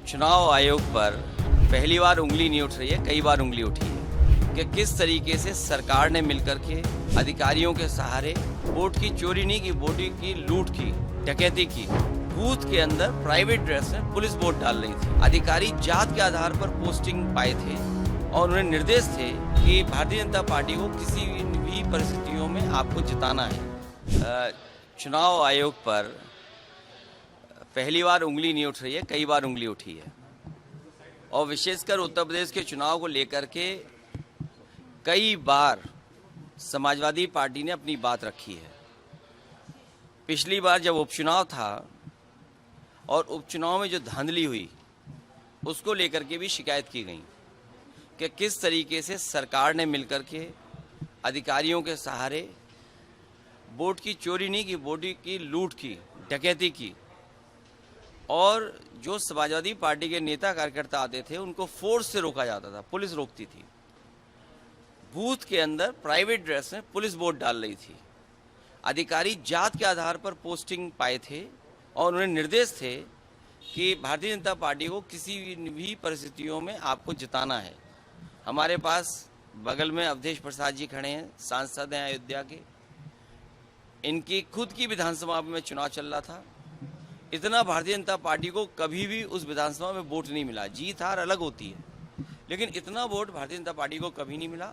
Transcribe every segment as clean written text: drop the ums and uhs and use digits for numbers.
चुनाव आयोग पर पहली बार उंगली नहीं उठ रही है, कई बार उंगली उठी है कि किस तरीके से सरकार ने मिलकर के अधिकारियों के सहारे वोट की चोरी नहीं की, वोट की लूट की, डकैती की। बूथ के अंदर प्राइवेट ड्रेस में पुलिस वोट डाल रही थी। अधिकारी जात के आधार पर पोस्टिंग पाए थे और उन्हें निर्देश थे कि भारतीय जनता पार्टी को किसी भी परिस्थितियों में आपको जिताना है। चुनाव आयोग पर पहली बार उंगली नहीं उठ रही है, कई बार उंगली उठी है और विशेषकर उत्तर प्रदेश के चुनाव को लेकर के कई बार समाजवादी पार्टी ने अपनी बात रखी है। पिछली बार जब उपचुनाव था और उपचुनाव में जो धांधली हुई उसको लेकर के भी शिकायत की गई कि किस तरीके से सरकार ने मिलकर के अधिकारियों के सहारे वोट की चोरी नहीं की, वोट की लूट की, डकैती की और जो समाजवादी पार्टी के नेता कार्यकर्ता आते थे उनको फोर्स से रोका जाता था, पुलिस रोकती थी। बूथ के अंदर प्राइवेट ड्रेस में पुलिस वोट डाल रही थी। अधिकारी जात के आधार पर पोस्टिंग पाए थे और उन्हें निर्देश थे कि भारतीय जनता पार्टी को किसी भी परिस्थितियों में आपको जिताना है। हमारे पास बगल में अवधेश प्रसाद जी खड़े हैं, सांसद हैं अयोध्या के। इनकी खुद की विधानसभा में चुनाव चल रहा था। इतना भारतीय जनता पार्टी को कभी भी उस विधानसभा में वोट नहीं मिला। जीत हार अलग होती है, लेकिन इतना वोट भारतीय जनता पार्टी को कभी नहीं मिला।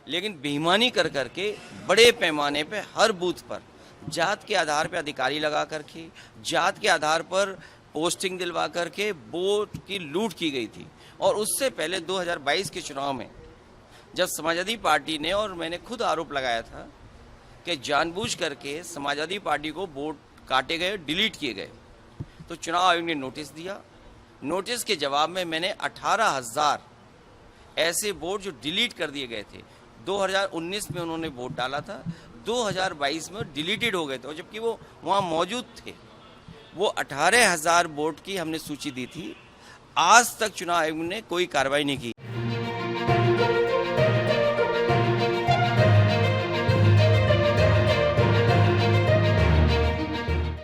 लेकिन बेईमानी कर करके बड़े पैमाने पे हर बूथ पर जात के आधार पर अधिकारी लगा करके, जात के आधार पर पोस्टिंग दिलवा करके वोट की लूट की गई थी। और उससे पहले 2022 के चुनाव में जब समाजवादी पार्टी ने, और मैंने खुद आरोप लगाया था कि जानबूझ करके समाजवादी पार्टी को वोट काटे गए, डिलीट किए गए, तो चुनाव आयोग ने नोटिस दिया। नोटिस के जवाब में मैंने 18,000 ऐसे वोट जो डिलीट कर दिए गए थे, 2019 में उन्होंने वोट डाला था, 2022 में डिलीटेड हो गए थे, और जबकि वो वहाँ मौजूद थे। वो 18,000 वोट की हमने सूची दी थी। आज तक चुनाव आयोग ने कोई कार्रवाई नहीं की।